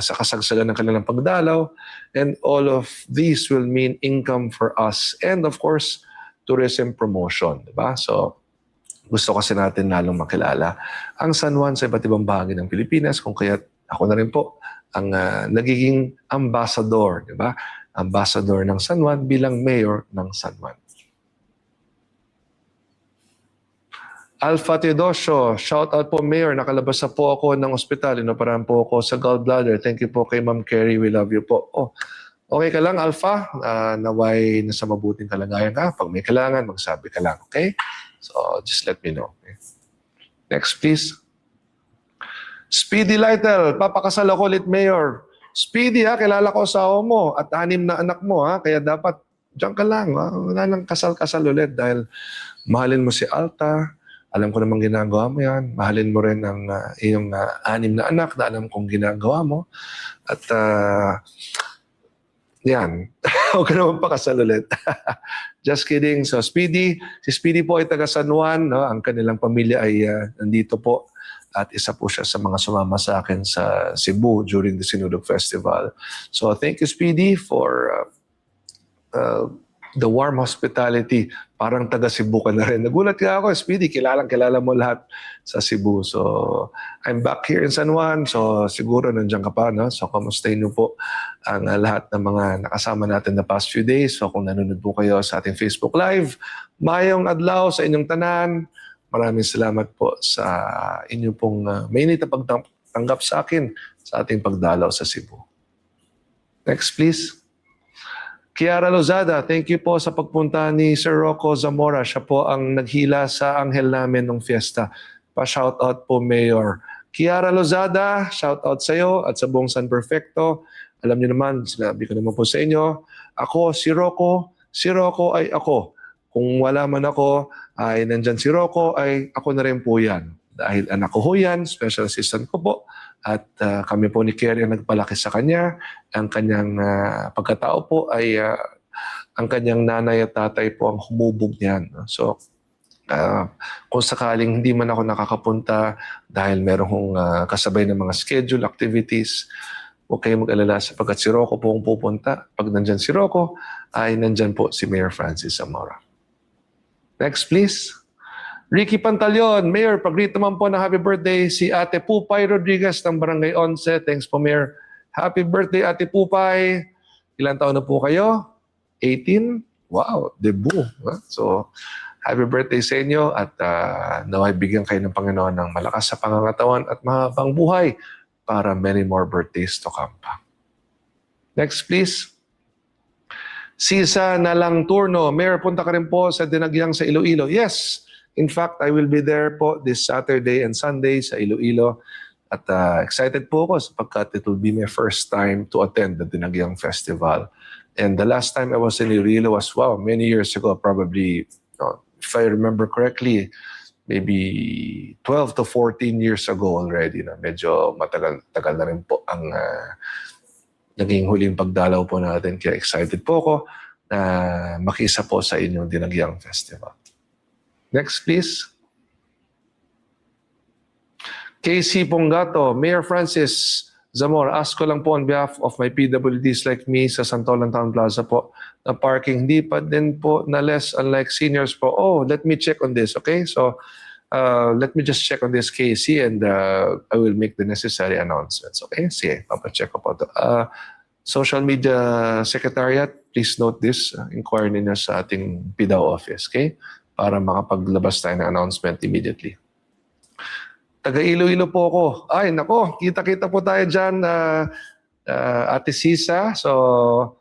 sa kasagsagan ng kanilang pagdalaw. And all of these will mean income for us and of course, tourism promotion. Diba? So, gusto kasi natin lalong makilala ang San Juan sa iba't ibang bahagi ng Pilipinas kung kaya ako na rin po ang nagiging ambassador, di ba? Ambassador ng San Juan bilang mayor ng San Juan. Alpha Teodosio, shout out po Mayor, nakalabas na po ako ng ospital, inoperahan po ako sa gallbladder. Thank you po kay Ma'am Carrie, we love you po. Oh, okay ka lang Alpha, naway nasa mabuting kalagayan ka. Pag may kailangan, magsabi ka lang, okay? So, just let me know. Okay? Next, please. Speedy Lytle, papakasal ako ulit, Mayor. Speedy, ha? Kilala ko asawa mo at 6 na anak mo, ha? Kaya dapat Diyan ka lang. Wala nang kasal-kasal ulit dahil mahalin mo si Alta. Alam ko namang ginagawa mo yan. Mahalin mo rin ang iyong 6 na anak na alam kong ginagawa mo. At yan. Huwag ka naman pakasal ulit. Just kidding. So Speedy, si Speedy po ay taga San Juan. No? Ang kanilang pamilya ay nandito po. At isa po siya sa mga sumama sa akin sa Cebu during the Sinulog Festival. So thank you, Speedy, for the warm hospitality. Parang taga Cebu ka na rin. Nagulat ka ako, Speedy, kilala mo lahat sa Cebu. So I'm back here in San Juan. So siguro nandiyan ka pa. No? So kamustahin niyo po ang lahat ng mga nakasama natin the past few days. So kung nanonood po kayo sa ating Facebook Live, mayong adlaw sa inyong tanan. Maraming salamat po sa inyo pong mainit na pagtanggap sa akin sa ating pagdalaw sa Cebu. Next, please. Kiara Lozada, thank you po sa pagpunta ni Sir Rocco Zamora. Siya po ang naghila sa anghel namin ng fiesta. Pa-shoutout po, Mayor. Kiara Lozada, shoutout sa iyo at sa buong San Perfecto. Alam niyo naman, sinabi ko naman po sa inyo, ako, si Rocco ay ako. Kung wala man ako, ay nandyan si Rocco, ay ako na rin po yan. Dahil anak ko ho yan, special assistant ko po. At kami po ni Kerry ang nagpalaki sa kanya. Ang kanyang pagkatao po ay ang kanyang nanay at tatay po ang humubog niyan. So, kung sakaling hindi man ako nakakapunta dahil merong kasabay ng mga schedule, activities, huwag kayong mag-alala sapagkat si Rocco po ang pupunta. Pag nandyan si Rocco, ay nandyan po si Mayor Francis Zamora. Next, please. Ricky Pantaleon, Mayor, pag-greet naman po ng happy birthday si Ate Pupay Rodriguez ng Barangay 11. Thanks po, Mayor. Happy birthday, Ate Pupay. Ilan taon na po kayo? 18? Wow, debut. So, happy birthday sa inyo at naway bigyan kayo ng Panginoon ng malakas sa pangangatawan at mahabang buhay para many more birthdays to come pa. Next, please. Sisa Nalang Turno. Mayor, punta ka rin po sa Dinagyang sa Iloilo. Yes, in fact, I will be there po this Saturday and Sunday sa Iloilo. At excited po ako sapagkat it will be my first time to attend the Dinagyang Festival. And the last time I was in Iloilo was, wow, many years ago, probably, if I remember correctly, maybe 12 to 14 years ago already. Medyo matagal na rin po ang naging huling pagdalaw po natin. Kaya excited po ako na makisa po sa inyong Dinagyang Festival. Next, please. KC Pongato, Mayor Francis Zamora, ask ko lang po on behalf of my PWDs like me sa Santolan Town Plaza po, na parking hindi pa din po na less unlike seniors po. Oh, let me check on this, okay? So, let me just check on this, KC, and I will make the necessary announcements, okay? Sige, papacheck ko po ito. Social Media Secretariat, please note this. Inquire ninyo sa ating PDAO office, okay? Para makapaglabas tayo ng announcement immediately. Taga Iloilo po ako. Ay, nako, kita-kita po tayo dyan, Ate Sisa. So,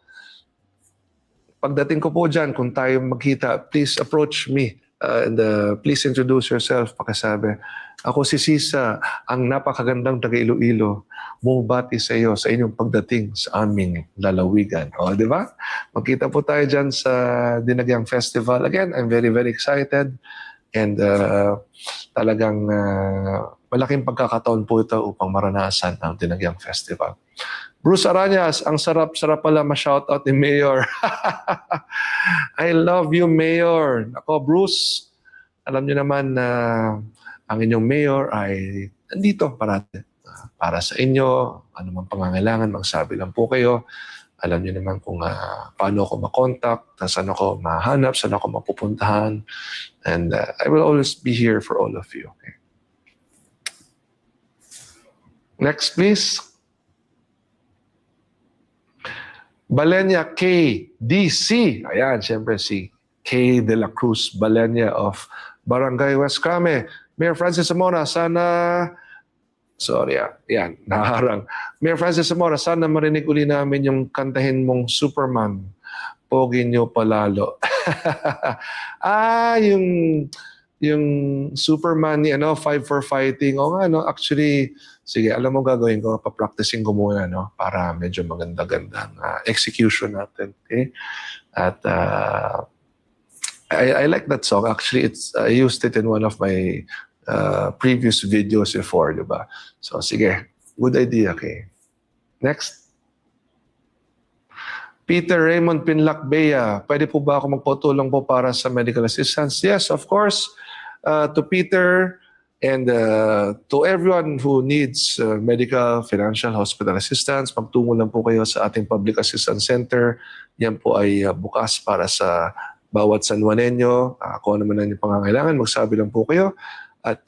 pagdating ko po dyan, kung tayo magkita, please approach me. And please introduce yourself. Pakisabi, ako si Sisa, ang napakagandang taga Iloilo. Bumabati sa iyo sa inyong pagdating sa aming lalawigan. O, di ba? Magkita po tayo dyan sa Dinagyang Festival. Again, I'm very, very excited. And talagang malaking pagkakataon po ito upang maranasan ang Dinagyang Festival. Bruce Aranyas, ang sarap-sarap pala ma-shoutout ni Mayor. I love you, Mayor. Ako, Bruce, alam niyo naman na ang inyong Mayor ay nandito parati. Para sa inyo, ano man pangangailangan, magsabi lang po kayo. Alam niyo naman kung paano ako makontak, saan ako mahanap, saan ako mapupuntahan. And I will always be here for all of you. Okay? Next, please. Balenya K. D.C. Ayan, siyempre si K. De La Cruz Balenya of Barangay West Crame. Mayor Francis Zamora, sana... Sorry, yan, naharang. Mayor Francis Zamora, sana marinig uli namin yung kantahin mong Superman. Pogi nyo palalo. Yung yung Superman ni 5 for fighting. O nga, no? Actually, sige, alam mo gagawin ko, pa-practicing ko muna, no? Para medyo maganda-gandang execution natin. Okay? At I like that song. Actually, I used it in one of my previous videos before, di ba? So, sige. Good idea, okay. Next. Peter Raymond Pinlacbea, pwede po ba ako magpatulong po para sa medical assistance? Yes, of course. To Peter and to everyone who needs medical, financial, hospital assistance, magtungo lang po kayo sa ating Public Assistance Center. Yan po ay bukas para sa bawat San Juanenyo. Kung ano man ang pangangailangan, magsabi lang po kayo. At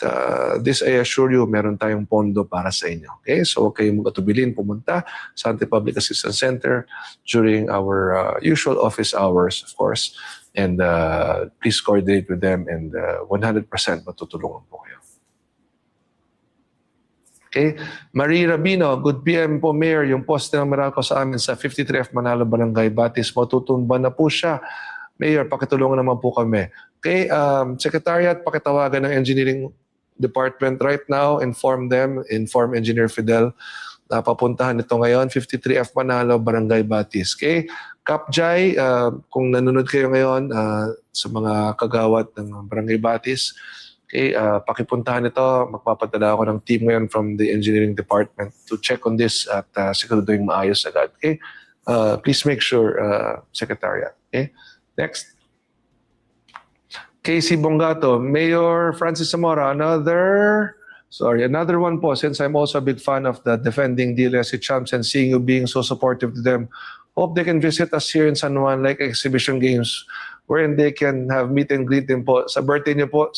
this, I assure you, meron tayong pondo para sa inyo. Okay? So, huwag kayong mag-atubilin pumunta sa Ating Public Assistance Center during our usual office hours, of course. And please coordinate with them and 100% matutulungan po kayo. Okay? Marie Rabino, good PM po, Mayor. Yung poste ng Meralco sa amin sa 53F Manalo Barangay Batis, matutumba na po siya. Mayor, pakitulungan naman po kami. Okay, Secretariat, pakitawagan ng Engineering Department right now. Inform Engineer Fidel na papuntahan ito ngayon, 53F Manalo, Barangay Batis. Okay, Kapjay, kung nanonood kayo ngayon sa mga kagawad ng Barangay Batis, okay, pakipuntahan ito. Magpapadala ako ng team ngayon from the Engineering Department to check on this at siguraduhin maayos agad. Okay, please make sure, Secretariat. Okay. Next. Casey Bongato, Mayor Francis Zamora, another one po, since I'm also a big fan of the defending DLSC champs and seeing you being so supportive to them. Hope they can visit us here in San Juan like exhibition games wherein they can have meet and greet din po. Sa birthday niyo po,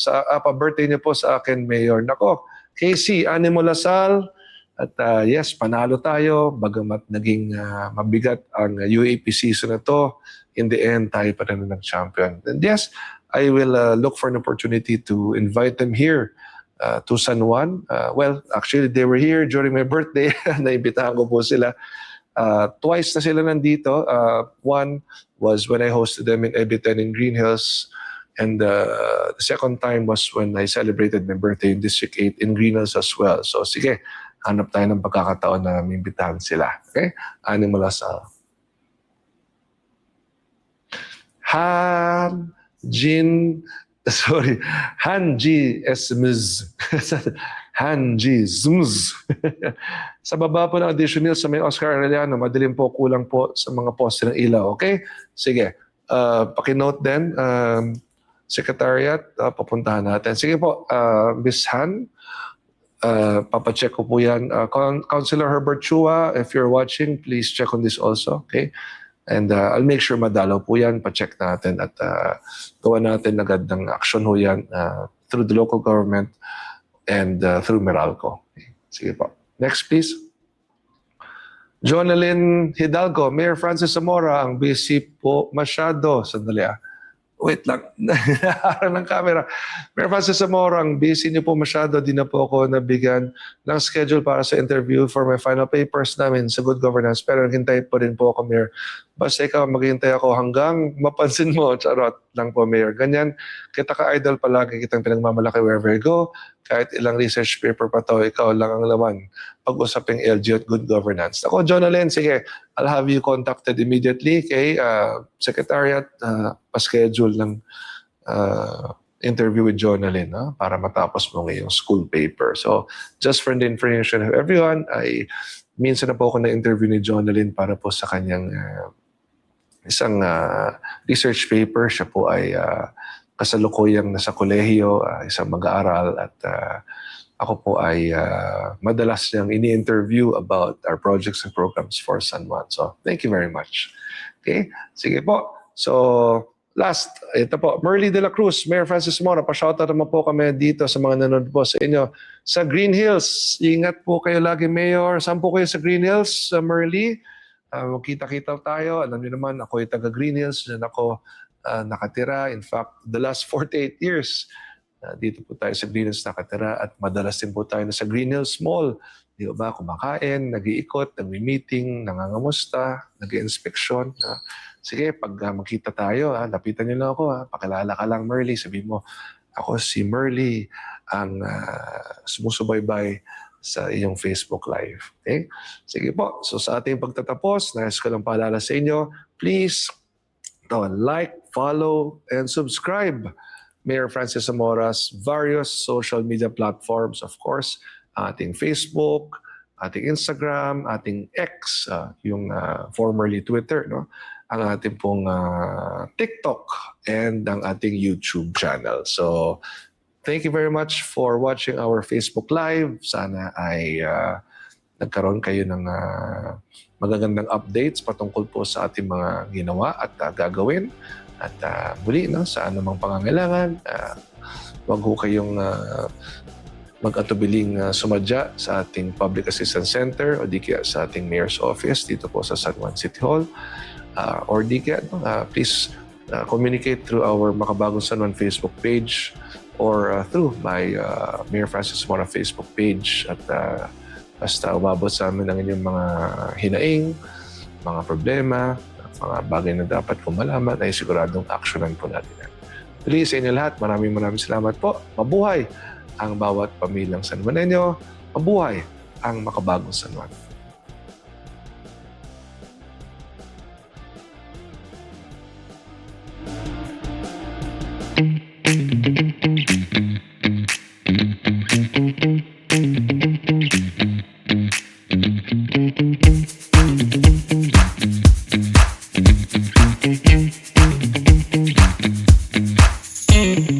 pa-birthday niyo po sa akin, Mayor. Nako, Casey, Animo Lasal, at yes, panalo tayo, bagamat naging mabigat ang UAP season na to. In the end, tayo pa rin ng champion. And yes, I will look for an opportunity to invite them here to San Juan. Well, actually, they were here during my birthday. Naimbitahan ko po sila. Twice na sila nandito. One was when I hosted them in Ebitan in Green Hills. And the second time was when I celebrated my birthday in District 8 in Green Hills as well. So sige, hanap tayo ng pagkakataon na mimbitahan sila. Okay? Animo Lasal. Hanji Smz. Hanji Smz. Sa baba po ng additional sa may Oscar Arellano, madilim po, kulang po sa mga poste ng ilaw. Okay? Sige. Pakinote din, Secretariat, papuntahan natin. Sige po, Ms. Han, papacheck ko po yan. Councilor Herbert Chua, if you're watching, please check on this also. Okay? And I'll make sure madalaw po yan, pa-check natin at gawa natin agad ng action ho yan through the local government and through Meralco. Okay. Sige po. Next, please. Jonalyn Hidalgo, Mayor Francis Zamora, ang busy po masyado. Sandali Wait lang, naharang ng camera. Mayor Francis Zamora, ang busy niyo po masyado. Di na po ako nabigyan ng schedule para sa interview for my final papers namin sa good governance. Pero naghintay po rin po ako, Mayor. Basta ikaw, maghintay ako hanggang mapansin mo. Charot lang po, Mayor. Ganyan, kita ka-idol palagi, kitang pinagmamalaki wherever you go. Kahit ilang research paper pa to, ikaw lang ang laman. Pag-usaping LG at good governance. Ako, Jonalyn, sige, I'll have you contacted immediately kay Secretariat, pa-schedule ng interview with Jonalyn para matapos mo ngayong school paper. So, just for the information of everyone, minsan na po ako na-interview ni Jonalyn para po sa kanyang isang research paper. Siya po ay kasalukuyang nasa kolehiyo, isang mag-aaral at ako po ay madalas niyang ini-interview about our projects and programs for San Juan. So, thank you very much. Okay? Sige po. So, last, ito po, Merly de la Cruz, Mayor Francis Zamora, pa-shoutout naman po kami dito sa mga nanonood po sa inyo. Sa Green Hills, ingat po kayo lagi, Mayor. Saan po kayo sa Green Hills, Merly? Magkita-kita tayo. Alam niyo naman, ako ay taga Green Hills. Diyan ako nakatira. In fact, the last 48 years, dito po tayo sa Green Hills nakatira at madalas din po tayo sa Green Hills Mall. Di ba? Kumakain, nag-iikot, nag-meeting, nangangamusta, nag-inspeksyon. Sige, pag magkita tayo, lapitan niyo lang ako. Pakilala ka lang, Merly. Sabi mo, Ako si Merly, ang sumusubaybay sa iyong Facebook Live. Okay? Sige po. So sa ating pagtatapos, nais ko lang paalala sa inyo, please like, follow, and subscribe Mayor Francis Zamora's various social media platforms. Of course, ating Facebook, ating Instagram, ating X, yung formerly Twitter, no? Ang ating pong TikTok, and ang ating YouTube channel. So, thank you very much for watching our Facebook Live. Sana ay nagkaroon kayo ng magagandang updates patungkol po sa ating mga ginawa at gagawin. At muli, no, sa anumang pangangailangan, huwag ho kayong mag-atubiling sumadya sa ating Public Assistance Center o di kaya sa ating Mayor's Office dito po sa San Juan City Hall. Or di kaya, please communicate through our Makabagong San Juan Facebook page or through my Mayor Francis Zamora Facebook page. At basta umabot sa amin ang inyong mga hinaing, mga problema, mga bagay na dapat kong malaman, ay siguradong aksyonan po natin yan. Tuloy sa inyo lahat, maraming salamat po. Mabuhay ang bawat pamilyang San Juanenyo. Mabuhay ang Makabagong San Juan. Mm-hmm.